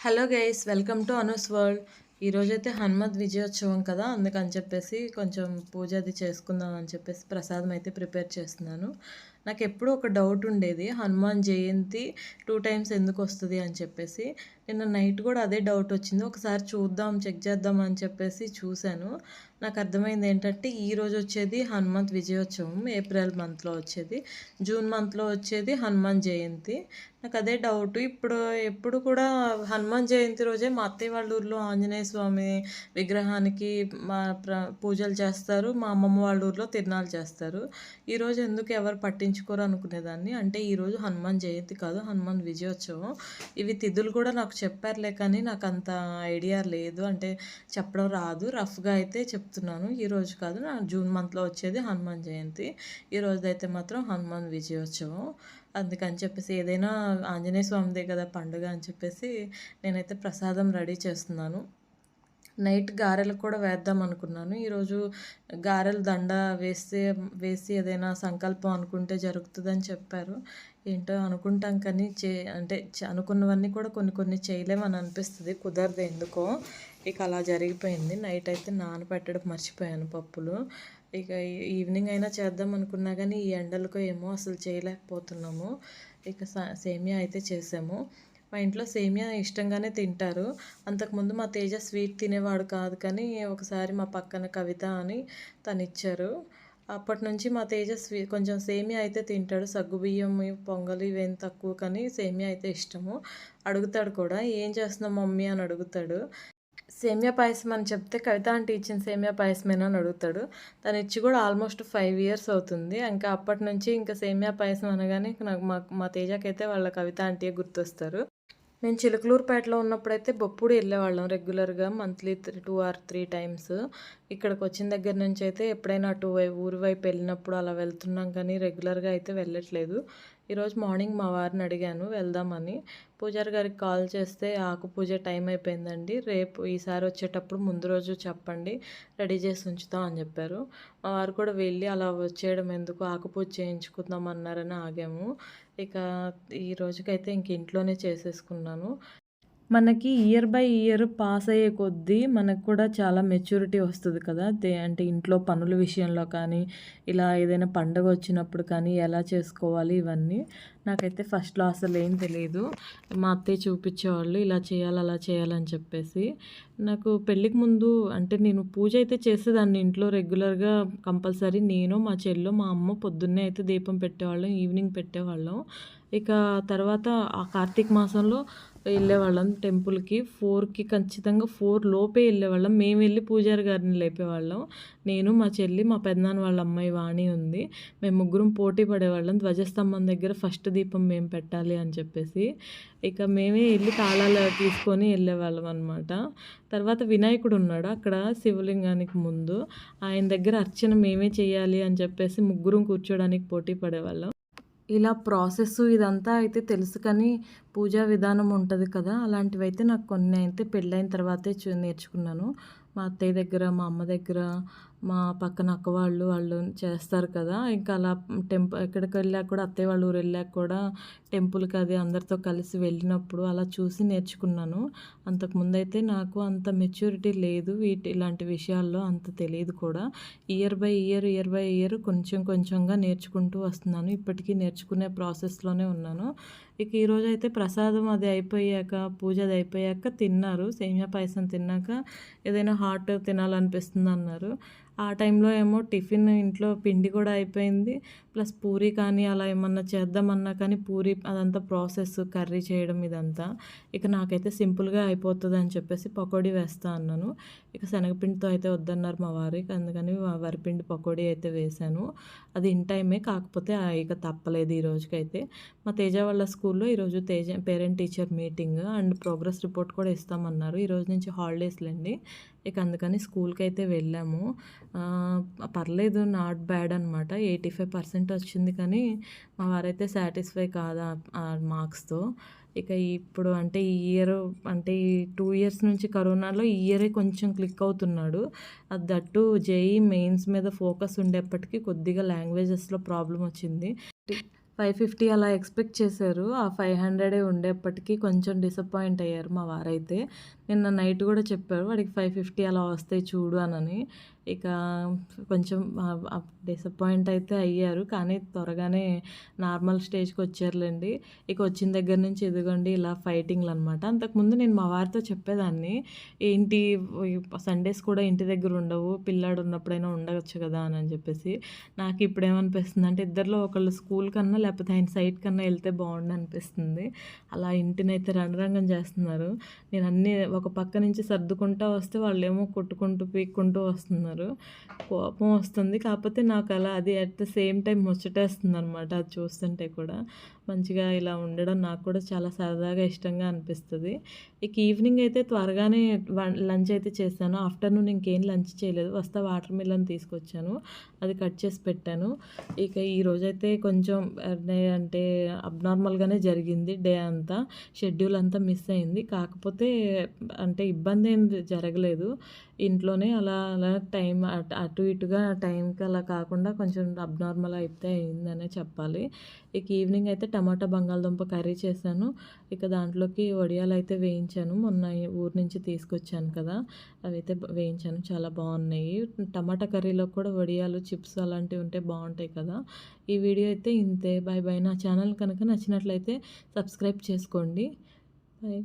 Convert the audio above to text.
Hello guys, welcome to Anu's world. ఈరోజైతే హనుమత్ విజయోత్సవం కదా, అందుకని చెప్పేసి కొంచెం పూజ అది చేసుకుందాం అని చెప్పేసి ప్రసాదం అయితే ప్రిపేర్ చేస్తున్నాను. నాకు ఎప్పుడూ ఒక డౌట్ ఉండేది, హనుమాన్ జయంతి 2 టైమ్స్ ఎందుకు వస్తుంది అని చెప్పేసి. నిన్న నైట్ కూడా అదే డౌట్ వచ్చింది. ఒకసారి చూద్దాం, చెక్ చేద్దాం అని చెప్పేసి చూశాను. నాకు అర్థమైంది ఏంటంటే, ఈరోజు వచ్చేది హనుమంత్ విజయోత్సవం, ఏప్రిల్ మంత్లో వచ్చేది. జూన్ మంత్లో వచ్చేది హనుమాన్ జయంతి. నాకు అదే డౌట్. ఎప్పుడు కూడా హనుమాన్ జయంతి రోజే మా అత్తయ్య వాళ్ళ ఊర్లో ఆంజనేయ స్వామి విగ్రహానికి మా పూజలు చేస్తారు, మా అమ్మమ్మ వాళ్ళ ఊర్లో తిరునాళ్ళు చేస్తారు. ఈరోజు ఎందుకు ఎవరు పట్టించుకోరు అనుకునేదాన్ని. అంటే ఈరోజు హనుమాన్ జయంతి కాదు, హనుమాన్ విజయోత్సవం. ఇవి తిథులు కూడా నాకు చెప్పారులే, కానీ నాకు అంత ఐడియా లేదు. అంటే చెప్పడం రాదు, రఫ్గా అయితే చెప్తున్నాను. ఈరోజు కాదు, నా జూన్ మంత్లో వచ్చేది హనుమాన్ జయంతి. ఈరోజైతే మాత్రం హనుమాన్ విజయోత్సవం. అందుకని చెప్పేసి ఏదైనా ఆంజనేయ స్వామిదే కదా పండుగ అని చెప్పేసి నేనైతే ప్రసాదం రెడీ చేస్తున్నాను. నైట్ గారెలకు కూడా వేద్దాం అనుకున్నాను. ఈరోజు గారెల దండ వేసి ఏదైనా సంకల్పం అనుకుంటే జరుగుతుందని చెప్పారు. ఏంటో అనుకుంటాం కానీ అంటే అనుకున్నవన్నీ కూడా కొన్ని కొన్ని చేయలేమని అనిపిస్తుంది, కుదరదు ఎందుకో. ఇక అలా జరిగిపోయింది. నైట్ అయితే నానబెట్టడం మర్చిపోయాను పప్పులు. ఇక ఈవినింగ్ అయినా చేద్దాం అనుకున్నా కానీ ఈ ఎండలకో ఏమో అసలు చేయలేకపోతున్నాము. ఇక సేమియా అయితే చేసాము. మా ఇంట్లో సేమియా ఇష్టంగానే తింటారు. అంతకుముందు మా తేజ స్వీట్ తినేవాడు కాదు, కానీ ఒకసారి మా పక్కన కవిత అని తను ఇచ్చారు. అప్పటి నుంచి మా తేజ కొంచెం సేమియా అయితే తింటాడు. సగ్గుబియ్యం పొంగలి ఇవేం తక్కువ, కానీ సేమియా అయితే ఇష్టము. అడుగుతాడు కూడా, ఏం చేస్తున్నావు మమ్మీ అని అడుగుతాడు. సేమియా పాయసం అని చెప్తే, కవిత ఆంటీ ఇచ్చిన సేమియా పాయసమేనా అని అడుగుతాడు. తను ఇచ్చి కూడా ఆల్మోస్ట్ 5 ఇయర్స్ అవుతుంది. ఇంకా అప్పటి నుంచి ఇంకా సేమియా పాయసం అనగానే నాకు మా తేజకైతే వాళ్ళ కవిత ఆంటీయే గుర్తొస్తారు. నేను చిలకలూరుపేటలో ఉన్నప్పుడైతే బొప్పుడు వెళ్ళేవాళ్ళం రెగ్యులర్గా, మంత్లీ 2 ఆర్ 3 టైమ్స్. ఇక్కడికి వచ్చిన దగ్గర నుంచి అయితే ఎప్పుడైనా ఊరి వైపు వెళ్ళినప్పుడు అలా వెళ్తున్నాం, కానీ రెగ్యులర్గా అయితే వెళ్ళట్లేదు. ఈరోజు మార్నింగ్ మా వారిని అడిగాను వెళ్దామని. పూజారి గారికి కాల్ చేస్తే ఆకు పూజ టైం అయిపోయిందండి, రేపు ఈసారి వచ్చేటప్పుడు ముందు రోజు చెప్పండి, రెడీ చేసి ఉంచుతాం అని చెప్పారు. మా వారు కూడా వెళ్ళి అలా వచ్చేయడం ఎందుకు, ఆకు పూజ చేయించుకుందాం అన్నారని ఆగాము. ఇక ఈ రోజుకైతే ఇంక ఇంట్లోనే చేసేసుకున్నాను. మనకి ఇయర్ బై ఇయర్ పాస్ అయ్యే కొద్దీ మనకు కూడా చాలా మెచ్యూరిటీ వస్తుంది కదా. అంటే ఇంట్లో పనుల విషయంలో కానీ, ఇలా ఏదైనా పండగ వచ్చినప్పుడు కానీ ఎలా చేసుకోవాలి ఇవన్నీ. నాకైతే ఫస్ట్లో అసలు ఏం తెలియదు. మా అత్తయ్య చూపించేవాళ్ళు, ఇలా చేయాలి అలా చేయాలని చెప్పేసి. నాకు పెళ్ళికి ముందు అంటే నేను పూజ అయితే చేసేదాన్ని ఇంట్లో రెగ్యులర్గా కంపల్సరీ. నేను, మా చెల్లో, మా అమ్మ పొద్దున్నే అయితే దీపం పెట్టేవాళ్ళం, ఈవినింగ్ పెట్టేవాళ్ళం. ఇక తర్వాత ఆ కార్తీక మాసంలో వెళ్ళేవాళ్ళం టెంపుల్కి. 4కి ఖచ్చితంగా 4 లోపే వెళ్ళేవాళ్ళం. మేము వెళ్ళి పూజారి గారిని లేపేవాళ్ళం. నేను, మా చెల్లి, మా పెద్దనాన్న వాళ్ళ అమ్మాయి వాణి ఉంది. మేము ముగ్గురం పోటీ పడేవాళ్ళం, ధ్వజస్తంభం దగ్గర ఫస్ట్ దీపం మేము పెట్టాలి అని చెప్పేసి. ఇక మేమే వెళ్ళి తాళాలు తీసుకొని వెళ్ళేవాళ్ళం అనమాట. తర్వాత వినాయకుడు ఉన్నాడు అక్కడ శివలింగానికి ముందు, ఆయన దగ్గర అర్చన మేమే చేయాలి అని చెప్పేసి ముగ్గురం కూర్చోడానికి పోటీ పడేవాళ్ళం. ఇలా ప్రాసెస్ ఇదంతా అయితే తెలుసు, కానీ పూజా విధానం ఉంటుంది కదా, అలాంటివైతే నాకు కొన్ని అయితే పెళ్ళైన తర్వాతే నేర్చుకున్నాను. మా అత్తయ్య దగ్గర, మా అమ్మ దగ్గర, మా పక్కన అక్క వాళ్ళు చేస్తారు కదా. ఇంకా అలా ఎక్కడికి వెళ్ళాక కూడా, అత్తయ్య వాళ్ళ ఊరు వెళ్ళాక కూడా టెంపుల్కి అది అందరితో కలిసి వెళ్ళినప్పుడు అలా చూసి నేర్చుకున్నాను. అంతకుముందైతే నాకు అంత మెచ్యూరిటీ లేదు, ఇలాంటి విషయాల్లో అంత తెలియదు కూడా. ఇయర్ బై ఇయర్ కొంచెం కొంచెంగా నేర్చుకుంటూ వస్తున్నాను. ఇప్పటికీ నేర్చుకునే ప్రాసెస్లోనే ఉన్నాను. ఇక ఈరోజు అయితే ప్రసాదం అది అయిపోయాక, పూజ అది అయిపోయాక తిన్నారు. సేమియా పాయసం తిన్నాక ఏదైనా హాట్ తినాలనిపిస్తుంది అన్నారు. ఆ టైంలో ఏమో టిఫిన్ ఇంట్లో పిండి కూడా అయిపోయింది, ప్లస్ పూరి కానీ అలా ఏమన్నా చేద్దామన్నా కానీ పూరి అదంతా ప్రాసెస్, కర్రీ చేయడం ఇదంతా. ఇక నాకైతే సింపుల్గా అయిపోతుంది అని చెప్పేసి పకోడీ వేస్తా అన్నాను. ఇక శనగపిండితో అయితే వద్దన్నారు మా వారికి, అందుకని వరిపిండి పకోడీ అయితే వేశాను. అది ఇన్ టైమే, కాకపోతే ఇక తప్పలేదు ఈ రోజుకైతే. మా తేజ వాళ్ళ స్కూల్లో ఈరోజు parent teacher meeting and progress report కూడా ఇస్తామన్నారు. ఈరోజు నుంచి హాలిడేస్లేండి. ఇక అందుకని స్కూల్కి అయితే వెళ్ళాము. పర్లేదు, నాట్ బ్యాడ్ అనమాట. 85% వచ్చింది, కానీ మా వారైతే సాటిస్ఫై కాదు ఆ మార్క్స్తో. ఇక ఇప్పుడు అంటే ఈ ఇయర్, అంటే ఈ 2 ఇయర్స్ నుంచి కరోనాలో ఈ ఇయరే కొంచెం క్లిక్ అవుతున్నాడు. అది దట్టు జేఈ మెయిన్స్ మీద ఫోకస్ ఉండేప్పటికీ కొద్దిగా లాంగ్వేజెస్లో ప్రాబ్లం వచ్చింది. 550 అలా ఎక్స్‌పెక్ట్ చేశారు. ఆ 500 ఉండేప్పటికి కొంచెం డిసప్పాయింట్ అయ్యారు మా వారైతే. నిన్న నైట్ గూడా చెప్పారు. వాడికి 550 అలా వస్తాయి చూడు అనని. ఇక కొంచెం డిసప్పాయింట్ అయితే అయ్యారు. కానీ త్వరగానే నార్మల్ స్టేజ్‌కొచ్చారులెండి. ఇక వచ్చిన దగ్గర నుంచి ఇదిగోండి ఇలా ఫైటింగ్‌లనమాట. అంతకుముందు నేను మా వారితో చెప్పేదాన్ని. ఏంటి సండేస్ కూడా ఇంటి దగ్గర ఉండవు. పిల్లాడు ఉన్నప్పుడైనా ఉండొచ్చు కదా! అని చెప్పేసి. నాకు ఇప్పుడేమనిపిస్తుందంటే ఇద్దరిలో ఒకళ్ళు స్కూల్ కన్నా లేకపోతే ఆయన సైట్ కన్నా ఎళ్తే బావుండనిపిస్తుంది. అలా ఇంటినైతే రణరంగం చేస్తున్నారు. నేను అన్నీ ఒక పక్క నుంచి సర్దుకుంటా వస్తే వాళ్ళేమో కొట్టుకుంటూ, పీక్కుంటూ వస్తున్నారు. కోపం వస్తుంది. కాకపోతే నాకలా అది అట్ ద సేమ్ టైమ్ ముచ్చటేస్తుందనమాట అది చూస్తుంటే కూడా. మంచిగా ఇలా ఉండడం నాకు కూడా చాలా సరదాగా, ఇష్టంగా అనిపిస్తది. ఇక ఈవినింగ్ అయితే త్వరగానే లంచ్ అయితే చేశాను. ఆఫ్టర్‌నూన్ ఇంకేం లంచ్ చేయలేదు. వస్తా వాటర్ మిలన్ తీసుకొచ్చాను. అది కట్ చేసి పెట్టాను. ఇక ఈరోజైతే కొంచెం డే అంటే అబ్నార్మల్‌గానే జరిగింది డే అంతా. షెడ్యూల్ అంతా మిస్ అయింది. కాకపోతే అంటే ఇబ్బందేం జరగలేదు. ఇంట్లోనే అలా అలా టైం అటు ఇటుగా టైంకి అలా కాకుండా కొంచెం అబ్నార్మల్ అయితే అయిందనే చెప్పాలి. ఇక ఈవినింగ్ అయితే టమాటా బంగాళదుంప కర్రీ చేశాను. ఇక దాంట్లోకి వడియాలైతే వేయించాను. మొన్న ఊరు నుంచి తీసుకొచ్చాను కదా! అవైతే వేయించాను. చాలా బావున్నాయి. టమాటా కర్రీలో కూడా వడియాలు, చిప్స్ అలాంటివి ఉంటే బావుంటాయి కదా! ఈ వీడియో అయితే ఇంతే. Bye bye. నా ఛానల్ కనుక నచ్చినట్లయితే సబ్స్క్రైబ్ చేసుకోండి. బాయ్.